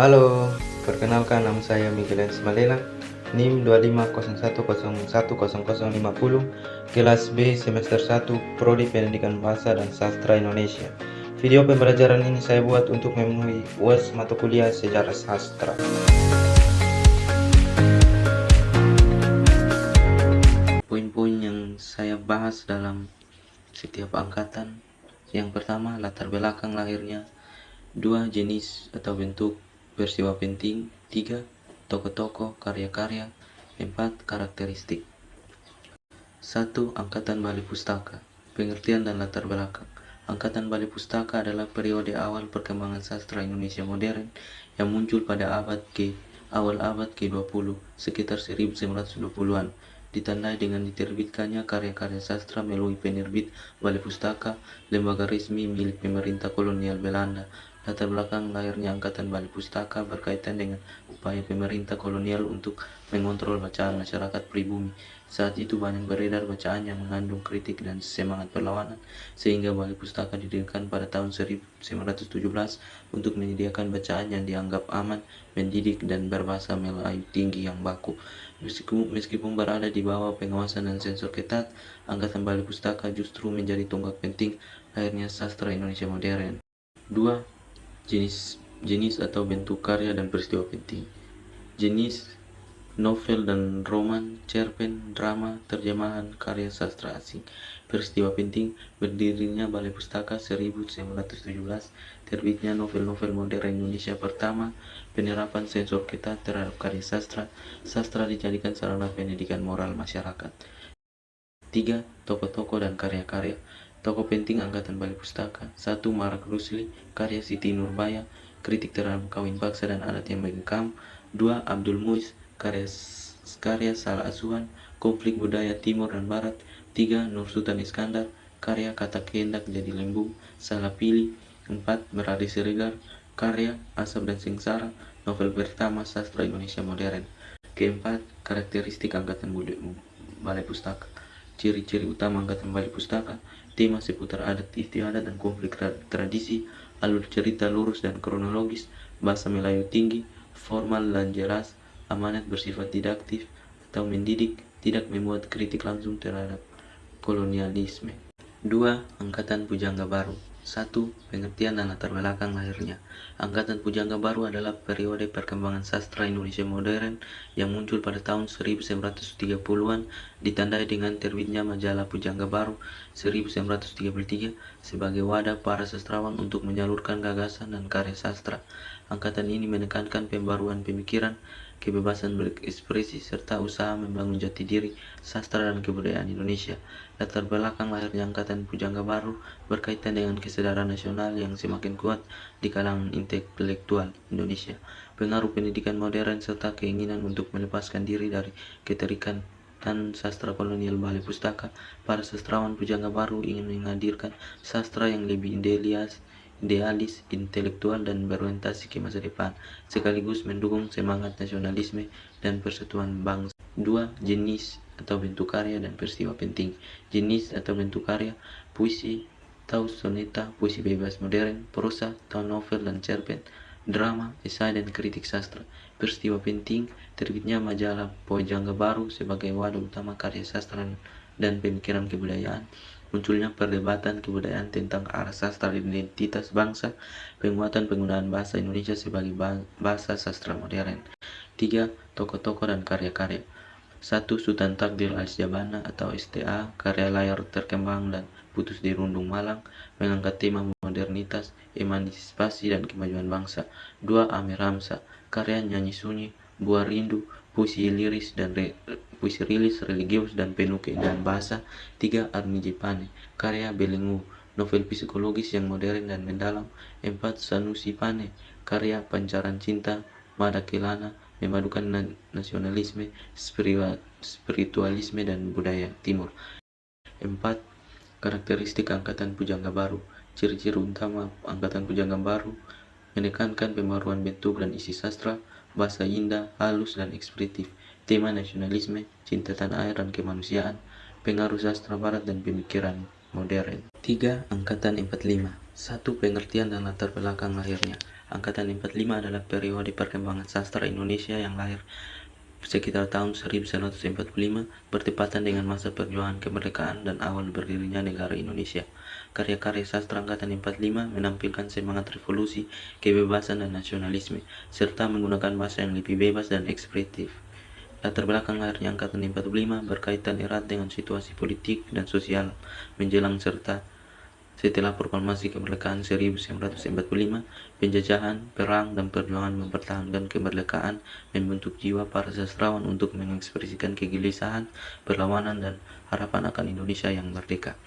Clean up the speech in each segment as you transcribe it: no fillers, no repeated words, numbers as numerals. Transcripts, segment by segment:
Halo, perkenalkan nama saya Miguel Malela, NIM 2501010050, kelas B semester 1, Prodi Pendidikan Bahasa dan Sastra Indonesia. Video pembelajaran ini saya buat untuk memenuhi UAS mata kuliah Sejarah Sastra. Poin-poin yang saya bahas dalam setiap angkatan. Yang pertama, latar belakang lahirnya. 2. Jenis atau bentuk peristiwa penting. 3. Tokoh-tokoh, karya-karya. 4. Karakteristik. 1. Angkatan Balai Pustaka. Pengertian dan latar belakang. Angkatan Balai Pustaka adalah periode awal perkembangan sastra Indonesia modern yang muncul pada awal abad ke-20, sekitar 1920-an. Ditandai dengan diterbitkannya karya-karya sastra melalui penerbit Balai Pustaka, lembaga resmi milik pemerintah kolonial Belanda. Latar belakang lahirnya Angkatan Balai Pustaka berkaitan dengan upaya pemerintah kolonial untuk mengontrol bacaan masyarakat pribumi. Saat itu banyak beredar bacaan yang mengandung kritik dan semangat perlawanan, sehingga Balai Pustaka didirikan pada tahun 1917 untuk menyediakan bacaan yang dianggap aman, mendidik, dan berbahasa Melayu tinggi yang baku. Meskipun berada di bawah pengawasan dan sensor ketat, Angkatan Balai Pustaka justru menjadi tonggak penting lahirnya sastra Indonesia modern. 2. Jenis atau bentuk karya dan peristiwa penting. Jenis: novel dan roman, cerpen, drama, terjemahan, karya sastra asing. Peristiwa penting: berdirinya Balai Pustaka 1917, terbitnya novel-novel modern Indonesia pertama, penerapan sensor ketat terhadap karya sastra, sastra dijadikan sarana pendidikan moral masyarakat. 3. Tokoh-tokoh dan karya-karya. Tokoh penting Angkatan Balai Pustaka. 1. Marak Rusli, karya Siti Nurbaya, kritik terhadap kawin paksa dan adat yang mencekam. 2. Abdul Muiz, karya Salah Asuhan, konflik budaya Timur dan Barat. 3. Nur Sultan Iskandar, karya Kata Kehendak Jadi Lembu, Salah Pilih. 4. Beradi Siregar, karya Asap dan Sengsara, novel pertama sastra Indonesia modern. Keempat, karakteristik Angkatan Balai Pustaka. Ciri-ciri utama Angkatan Balai Pustaka: tema seputar adat istiadat dan konflik tradisi, alur cerita lurus dan kronologis, bahasa Melayu tinggi, formal dan jelas, amanat bersifat didaktif atau mendidik, tidak memuat kritik langsung terhadap kolonialisme. 2. Angkatan Pujangga Baru. 1. Pengertian dan latar belakang lahirnya. Angkatan Pujangga Baru adalah periode perkembangan sastra Indonesia modern yang muncul pada tahun 1930-an, ditandai dengan terbitnya majalah Pujangga Baru 1933 sebagai wadah para sastrawan untuk menyalurkan gagasan dan karya sastra. Angkatan ini menekankan pembaruan pemikiran, kebebasan berekspresi, serta usaha membangun jati diri sastra dan kebudayaan Indonesia. Latar belakang lahirnya Angkatan Pujangga Baru berkaitan dengan kesadaran nasional yang semakin kuat di kalangan intelektual Indonesia, pengaruh pendidikan modern, serta keinginan untuk melepaskan diri dari keterikatan dan sastra kolonial Balai Pustaka. Para sastrawan Pujangga Baru ingin menghadirkan sastra yang lebih idealis, intelektual, dan berorientasi ke masa depan, sekaligus mendukung semangat nasionalisme dan persatuan bangsa. 2. Jenis atau bentuk karya dan peristiwa penting. Jenis atau bentuk karya: puisi atau soneta, puisi bebas modern, prosa atau novel dan cerpen, drama, esai, dan kritik sastra. Peristiwa penting: terbitnya majalah Pujangga Baru sebagai wadah utama karya sastra dan pemikiran kebudayaan, munculnya perdebatan kebudayaan tentang arah sastra dan identitas bangsa, penguatan penggunaan bahasa Indonesia sebagai bahasa sastra modern. 3. Tokoh-tokoh dan karya-karya. 1. Sultan Takdir Al-Syabana atau STA, karya layar terkembang dan Putus di Rundung Malang, mengangkat tema modernitas, emansipasi, dan kemajuan bangsa. 2. Amir Hamzah, karya Nyanyi Sunyi, Buah Rindu, puisi rilis religius dan penuh keindahan bahasa. 3. Armiji Pane, karya Belenggu, novel psikologis yang modern dan mendalam. 4. Sanusi Pane, karya Pancaran Cinta, Mada Kelana, memadukan nasionalisme, spiritualisme, dan budaya Timur. 4. Karakteristik Angkatan Pujangga Baru. Ciri-ciri utama Angkatan Pujangga Baru: menekankan pembaruan bentuk dan isi sastra, bahasa indah, halus, dan ekspresif, tema nasionalisme, cinta tanah air dan kemanusiaan, pengaruh sastra barat dan pemikiran modern. 3. Angkatan 45. 1. Pengertian dan latar belakang lahirnya. Angkatan 45 adalah periode perkembangan sastra Indonesia yang lahir sekitar tahun 1945, bertepatan dengan masa perjuangan kemerdekaan dan awal berdirinya negara Indonesia. Karya-karya sastra Angkatan 45 menampilkan semangat revolusi, kebebasan, dan nasionalisme, serta menggunakan bahasa yang lebih bebas dan ekspresif. Latar belakang lahirnya Angkatan 45 berkaitan erat dengan situasi politik dan sosial menjelang serta setelah proklamasi kemerdekaan 1945, penjajahan, perang, dan perjuangan mempertahankan kemerdekaan membentuk jiwa para sastrawan untuk mengekspresikan kegelisahan, perlawanan, dan harapan akan Indonesia yang merdeka.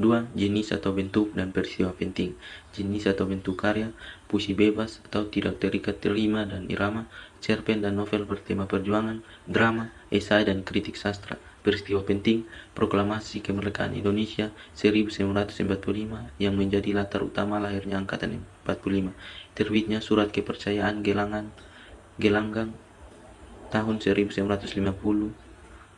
2. Jenis atau bentuk dan peristiwa penting. Jenis atau bentuk karya, puisi bebas atau tidak terikat rima dan irama, cerpen dan novel bertema perjuangan, drama, esai, dan kritik sastra. Peristiwa penting, proklamasi kemerdekaan Indonesia 1945 yang menjadi latar utama lahirnya Angkatan 45. Terbitnya Surat Kepercayaan Gelanggang tahun 1950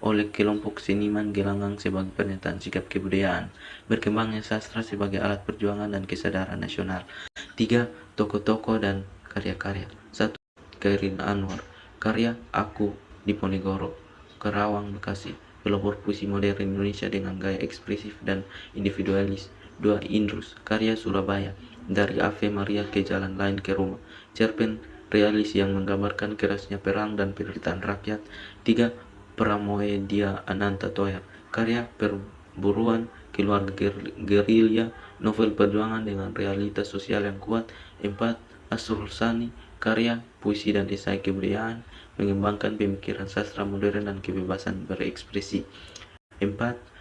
oleh kelompok seniman Gelanggang sebagai pernyataan sikap kebudayaan. Berkembangnya sastra sebagai alat perjuangan dan kesadaran nasional. 3. Tokoh-tokoh dan karya-karya. 1. Khairin Anwar. Karya Aku Diponegoro, Karawang, Bekasi. Pelopor puisi modern Indonesia dengan gaya ekspresif dan individualis. 2. Indrus. Karya Surabaya. Dari Ave Maria ke Jalan Lain ke Rumah. Cerpen realis yang menggambarkan kerasnya perang dan penderitaan rakyat. 3. Pramoedia Ananta Toya. Karya perburuan keluarga gerilya, novel perjuangan dengan realitas sosial yang kuat. 4. Asrul Sani. Karya puisi dan esai kebudayaan mengembangkan pemikiran sastra modern dan kebebasan berekspresi. 4.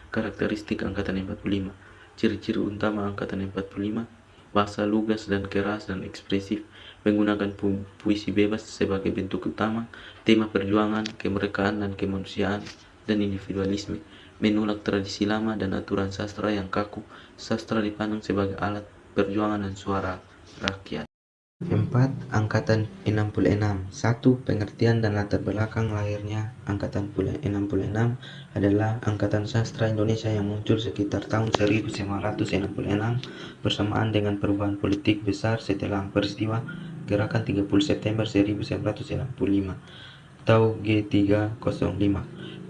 Karakteristik Angkatan 45. Ciri-ciri utama Angkatan 45: bahasa lugas dan keras dan ekspresif, menggunakan puisi bebas sebagai bentuk utama, tema perjuangan, kemerdekaan dan kemanusiaan, dan individualisme, menolak tradisi lama dan aturan sastra yang kaku. Sastra dipandang sebagai alat perjuangan dan suara rakyat. 4. Angkatan 66. 1. Pengertian dan latar belakang lahirnya Angkatan 66 adalah Angkatan Sastra Indonesia yang muncul sekitar tahun 1966 bersamaan dengan perubahan politik besar setelah peristiwa Gerakan 30 September 1965 atau G305.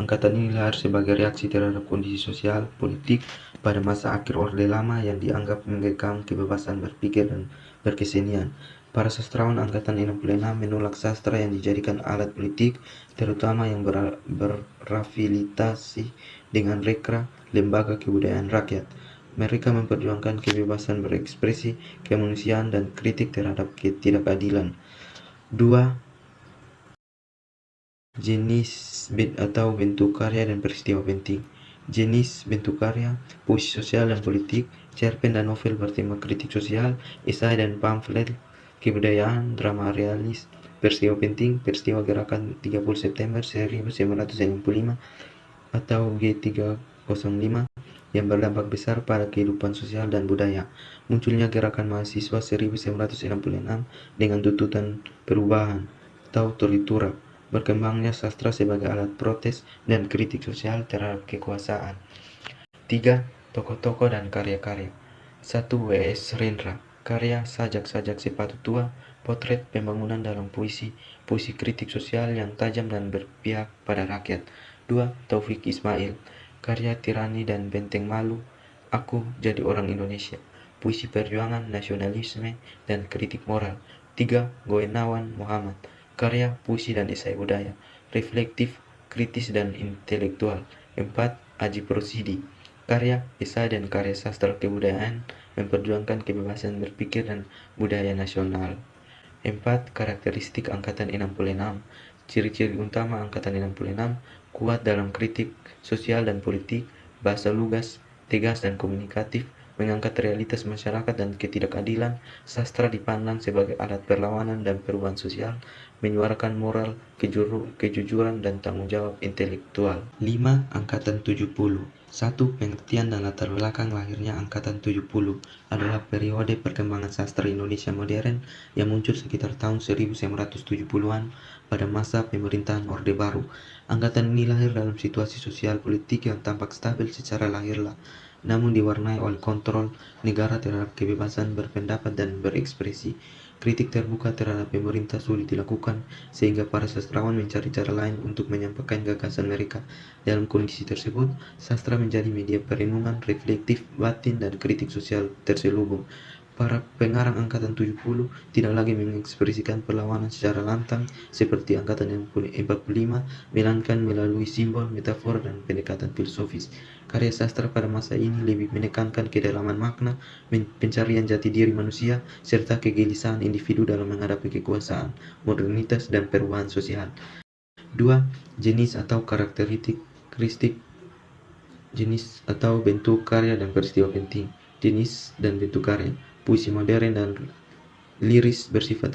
Angkatan ini lahir sebagai reaksi terhadap kondisi sosial politik pada masa akhir Orde Lama yang dianggap mengekang kebebasan berpikir dan berkesenian. Para sastrawan Angkatan 66 menolak sastra yang dijadikan alat politik, terutama yang berafiliasi dengan Rekra, Lembaga Kebudayaan Rakyat. Mereka memperjuangkan kebebasan berekspresi, kemanusiaan, dan kritik terhadap ketidakadilan. 2. Jenis atau bentuk karya dan peristiwa penting. Jenis bentuk karya, puisi sosial dan politik, cerpen dan novel bertema kritik sosial, esai dan pamflet kebudayaan, drama realis. Peristiwa penting, peristiwa Gerakan 30 September 1965 atau G305 yang berdampak besar pada kehidupan sosial dan budaya. Munculnya Gerakan Mahasiswa 1966 dengan tuntutan perubahan atau Toritura. Berkembangnya sastra sebagai alat protes dan kritik sosial terhadap kekuasaan. 3. Tokoh-tokoh dan karya-karya. 1. W.S. Rendra. Karya Sajak-sajak Sepatu Tua, potret pembangunan dalam puisi, puisi kritik sosial yang tajam dan berpihak pada rakyat. 2. Taufik Ismail. Karya Tirani dan Benteng Malu, Aku Jadi Orang Indonesia, puisi perjuangan, nasionalisme, dan kritik moral. 3. Goenawan Muhammad. Karya puisi dan esai budaya, reflektif, kritis, dan intelektual. 4. Aji Prosidi. Karya, esai, dan karya sastra kebudayaan memperjuangkan kebebasan berpikir dan budaya nasional. 4. Karakteristik Angkatan 66. Ciri-ciri utama Angkatan 66: kuat dalam kritik sosial dan politik, bahasa lugas, tegas dan komunikatif, mengangkat realitas masyarakat dan ketidakadilan. Sastra dipandang sebagai alat perlawanan dan perubahan sosial, menyuarakan moral, kejujuran, dan tanggung jawab intelektual. 5. Angkatan 70. 1. Pengertian dan latar belakang lahirnya Angkatan 70 adalah periode perkembangan sastra Indonesia modern yang muncul sekitar tahun 1970-an pada masa pemerintahan Orde Baru. Angkatan ini lahir dalam situasi sosial politik yang tampak stabil secara lahirlah, namun diwarnai oleh kontrol negara terhadap kebebasan berpendapat dan berekspresi. Kritik terbuka terhadap pemerintah sulit dilakukan, sehingga para sastrawan mencari cara lain untuk menyampaikan gagasan mereka. Dalam kondisi tersebut, sastra menjadi media perenungan, reflektif, batin, dan kritik sosial terselubung. Para pengarang Angkatan 70 tidak lagi mengekspresikan perlawanan secara lantang seperti Angkatan 45, melainkan melalui simbol, metafor, dan pendekatan filosofis. Karya sastra pada masa ini lebih menekankan kedalaman makna, pencarian jati diri manusia, serta kegelisahan individu dalam menghadapi kekuasaan, modernitas, dan perubahan sosial. 2. Jenis atau karakteristik jenis atau bentuk karya dan peristiwa penting. Jenis dan bentuk karya. Puisi modern dan liris bersifat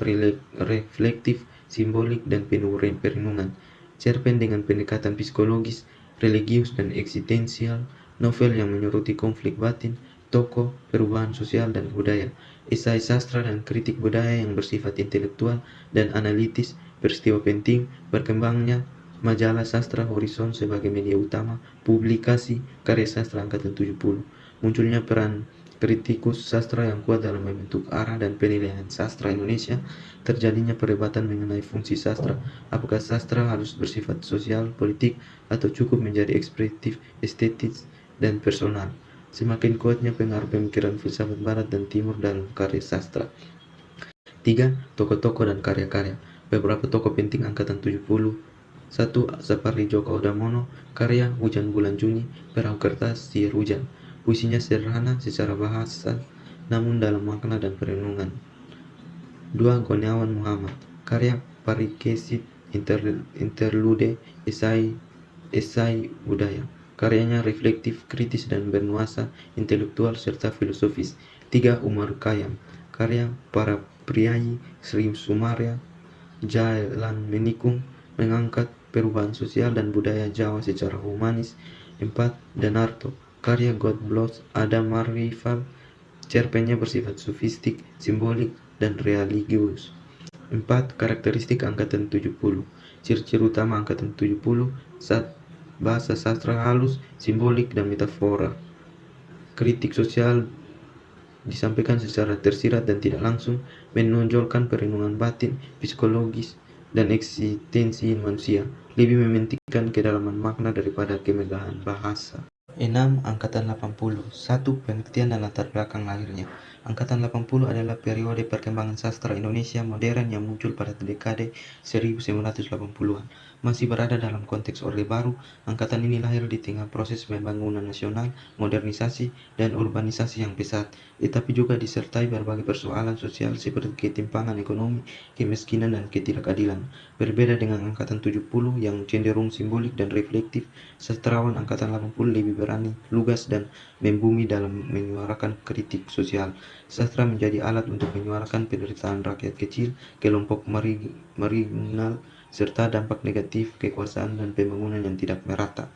reflektif, simbolik, dan penuh perenungan. Cerpen dengan pendekatan psikologis, religius, dan eksistensial. Novel yang menyoroti konflik batin, tokoh, perubahan sosial, dan budaya. Esai sastra dan kritik budaya yang bersifat intelektual dan analitis. Peristiwa penting, berkembangnya majalah sastra Horizon sebagai media utama publikasi karya sastra Angkatan 70. Munculnya peran kritikus sastra yang kuat dalam membentuk arah dan penilaian sastra Indonesia. Terjadinya perdebatan mengenai fungsi sastra, apakah sastra harus bersifat sosial, politik, atau cukup menjadi ekspresif, estetis, dan personal. Semakin kuatnya pengaruh pemikiran filsafat barat dan timur dalam karya sastra. 3. Tokoh-tokoh dan karya-karya. Beberapa tokoh penting Angkatan 70. 1. Sapardi Djoko Damono, karya Hujan Bulan Juni, Perahu Kertas, Sihir Hujan. Puisinya sederhana secara bahasa, namun dalam makna dan perenungan. 2. Kurniawan Muhammad, karya Parikesit, Interlude, esai budaya. Karyanya reflektif, kritis, dan bernuansa intelektual serta filosofis. 3. Umar Khayyam, karya para priai Sri Sumarya, Jalan Menikung, mengangkat perubahan sosial dan budaya Jawa secara humanis. 4. Danarto, karya God Bless Adam Marifal, cerpennya bersifat sofistik, simbolik, dan religius. 4. Karakteristik Angkatan 70. Ciri-ciri utama Angkatan 70: bahasa sastra halus, simbolik, dan metafora. Kritik sosial disampaikan secara tersirat dan tidak langsung, menonjolkan perenungan batin, psikologis, dan eksistensi manusia, lebih mementingkan kedalaman makna daripada kemegahan bahasa. 6. Angkatan 80. 1. Pengertian dan latar belakang lahirnya. Angkatan 80 adalah periode perkembangan sastra Indonesia modern yang muncul pada dekade 1980-an. Masih berada dalam konteks Orde Baru, angkatan ini lahir di tengah proses pembangunan nasional, modernisasi, dan urbanisasi yang pesat, tetapi juga disertai berbagai persoalan sosial seperti ketimpangan ekonomi, kemiskinan, dan ketidakadilan. Berbeda dengan Angkatan 70 yang cenderung simbolik dan reflektif, sastrawan Angkatan 80 lebih berani, lugas, dan membumi dalam menyuarakan kritik sosial. Sastra menjadi alat untuk menyuarakan penderitaan rakyat kecil, kelompok marginal, serta dampak negatif kekuasaan dan pembangunan yang tidak merata.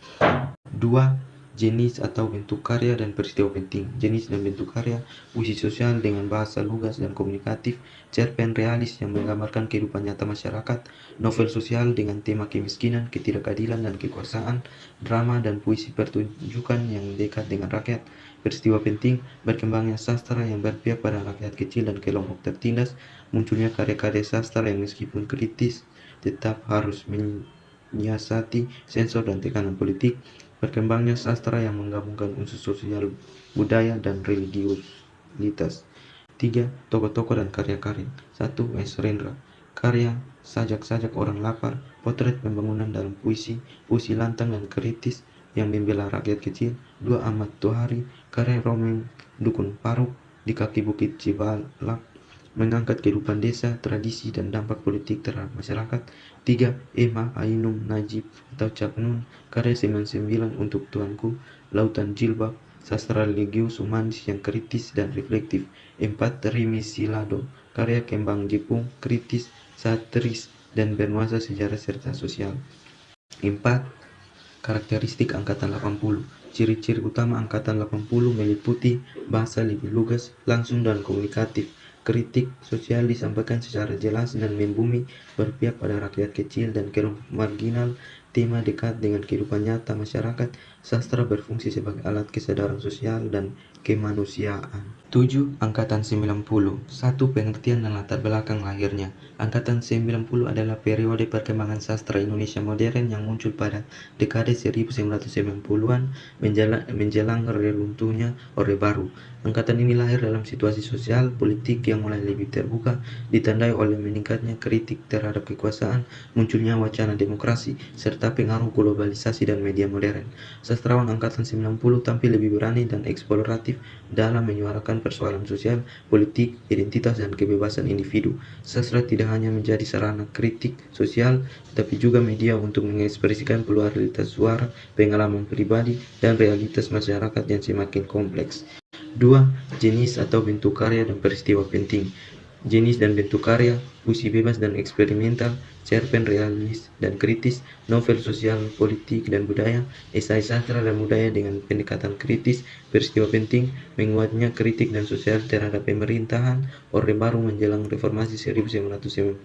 2. Jenis atau bentuk karya dan peristiwa penting. Jenis dan bentuk karya: puisi sosial dengan bahasa lugas dan komunikatif, cerpen realis yang menggambarkan kehidupan nyata masyarakat, novel sosial dengan tema kemiskinan, ketidakadilan, dan kekuasaan, drama dan puisi pertunjukan yang dekat dengan rakyat. Peristiwa penting: berkembangnya sastra yang berpihak pada rakyat kecil dan kelompok tertindas, munculnya karya-karya sastra yang meskipun kritis tetap harus menyiasati sensor dan tekanan politik. Berkembangnya sastra yang menggabungkan unsur sosial, budaya, dan religiusitas. 3. Tokoh-tokoh dan karya-karya. 1. S. Rendra, karya Sajak-sajak Orang Lapar, potret pembangunan dalam puisi, puisi lantang dan kritis yang membela rakyat kecil. 2. Ahmad Tohari, karya Romeng Dukun Paruk, di kaki Bukit Cibalak, mengangkat kehidupan desa, tradisi, dan dampak politik terhadap masyarakat. 3. Emma Ainun Najib atau Cap Nun, karya 99 untuk Tuanku, Lautan Jilbab, sastra religius humanis yang kritis dan reflektif. 4. Rimi Silado, karya Kembang Jepung, kritis, satiris, dan bernuansa sejarah serta sosial. 4. Karakteristik Angkatan 80. Ciri-ciri utama Angkatan 80 meliputi bahasa lebih lugas, langsung, dan komunikatif. Kritik sosial disampaikan secara jelas dan membumi, berpihak pada rakyat kecil dan kelompok marginal. tema dekat dengan kehidupan nyata masyarakat. Sastra berfungsi sebagai alat kesadaran sosial dan kemanusiaan. 7. Angkatan 90. 1. Pengertian dan latar belakang lahirnya. Angkatan 90 adalah periode perkembangan sastra Indonesia modern yang muncul pada dekade 1990-an menjelang reruntuhnya Orde Baru. Angkatan ini lahir dalam situasi sosial politik yang mulai lebih terbuka, ditandai oleh meningkatnya kritik terhadap kekuasaan, munculnya wacana demokrasi, serta pengaruh globalisasi dan media modern. Sastrawan angkatan 90 tampil lebih berani dan eksploratif dalam menyuarakan persoalan sosial, politik, identitas, dan kebebasan individu. Sastra tidak hanya menjadi sarana kritik sosial, tapi juga media untuk mengekspresikan pluralitas suara, pengalaman pribadi, dan realitas masyarakat yang semakin kompleks. 2. Jenis atau bentuk karya dan peristiwa penting. Jenis dan bentuk karya, puisi bebas dan eksperimental, cerpen realis dan kritis, novel sosial, politik, dan budaya, esai sastra dan budaya dengan pendekatan kritis, peristiwa penting, menguatnya kritik dan sosial terhadap pemerintahan, Orde Baru menjelang reformasi 1998,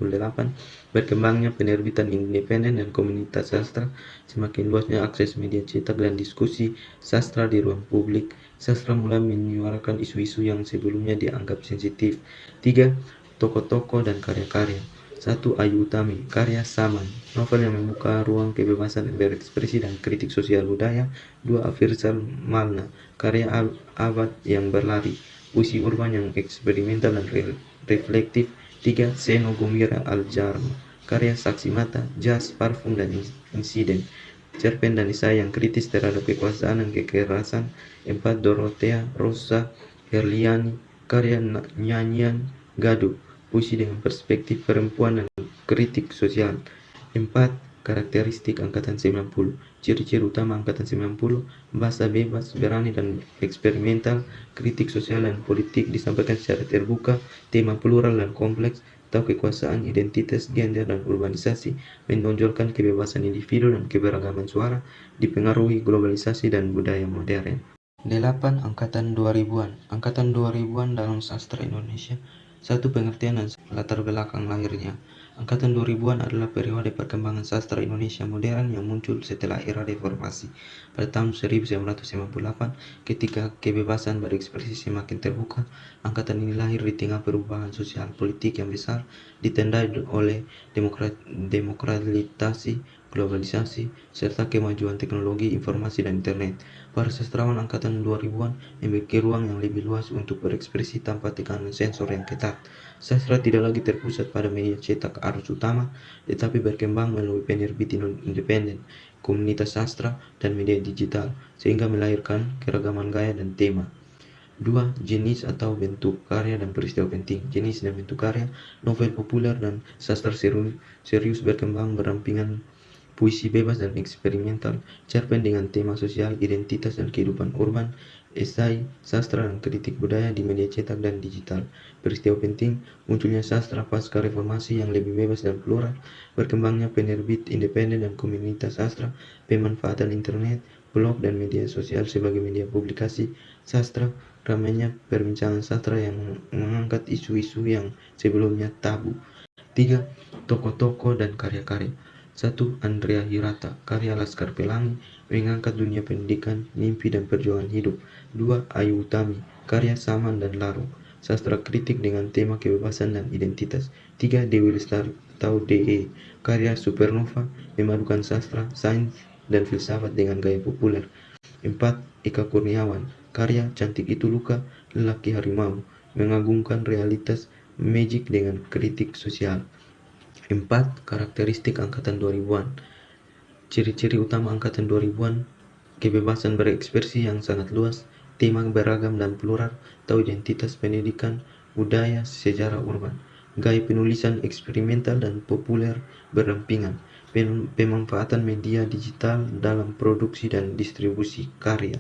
berkembangnya penerbitan independen dan komunitas sastra, semakin luasnya akses media cetak dan diskusi sastra di ruang publik. Sastra mulai menyuarakan isu-isu yang sebelumnya dianggap sensitif. 3. Tokoh-tokoh dan karya-karya. 1. Ayu Utami, karya Saman, novel yang membuka ruang kebebasan berekspresi dan kritik sosial budaya. 2. Afirsal Malna, karya Abad yang Berlari, puisi urban yang eksperimental dan reflektif. 3. Seno Gumira Al-Jarmo, karya Saksi Mata, Jazz, Parfum, dan Insiden, cerpen dan esai yang kritis terhadap kekuasaan dan kekerasan. 4. Dorothea Rosa Herliani, karya nyanyian Gaduh, puisi dengan perspektif perempuan dan kritik sosial. 4. Karakteristik angkatan 90. Ciri-ciri utama angkatan 90: bahasa bebas, berani dan eksperimental, kritik sosial dan politik disampaikan secara terbuka, tema plural dan kompleks, tahu kekuasaan, identitas, gender, dan urbanisasi, menonjolkan kebebasan individu dan keberagaman suara, dipengaruhi globalisasi dan budaya modern. 8. Angkatan 2000-an. Angkatan 2000-an dalam sastra Indonesia. 1. Pengertian dan latar belakang lahirnya. Angkatan 2000-an adalah periode perkembangan sastra Indonesia modern yang muncul setelah era reformasi. Pada tahun 1998, ketika kebebasan berekspresi semakin terbuka, angkatan ini lahir di tengah perubahan sosial politik yang besar, ditandai oleh demokratisasi, globalisasi, serta kemajuan teknologi informasi dan internet. Para sastrawan angkatan 2000-an memiliki ruang yang lebih luas untuk berekspresi tanpa tekanan sensor yang ketat. Sastra tidak lagi terpusat pada media cetak arus utama, tetapi berkembang melalui penerbit independen, komunitas sastra, dan media digital, sehingga melahirkan keragaman gaya dan tema. 2. Jenis atau bentuk karya dan peristiwa penting. Jenis dan bentuk karya, novel populer dan sastra serius berkembang berampingan, puisi bebas dan eksperimental, cerpen dengan tema sosial, identitas, dan kehidupan urban, esai, sastra, dan kritik budaya di media cetak dan digital. Peristiwa penting, munculnya sastra pasca reformasi yang lebih bebas dan plural, berkembangnya penerbit independen dan komunitas sastra, pemanfaatan internet, blog, dan media sosial sebagai media publikasi sastra, ramainya perbincangan sastra yang mengangkat isu-isu yang sebelumnya tabu. 3. Tokoh-tokoh dan karya-karya. 1. Andrea Hirata, karya Laskar Pelangi, mengangkat dunia pendidikan, mimpi, dan perjuangan hidup. 2. Ayu Utami, karya Saman dan Larung, sastra kritik dengan tema kebebasan dan identitas. 3. Dewi Lestari atau DE, karya Supernova, memadukan sastra, sains, dan filsafat dengan gaya populer. 4. Eka Kurniawan, karya Cantik Itu Luka, Lelaki Harimau, mengagungkan realitas magic dengan kritik sosial. 4. Karakteristik angkatan 2000-an. Ciri-ciri utama angkatan 2000-an: kebebasan berekspresi yang sangat luas, tema beragam dan plural, tahu identitas, pendidikan, budaya, sejarah urban, gaya penulisan eksperimental dan populer berdampingan, pemanfaatan media digital dalam produksi dan distribusi karya.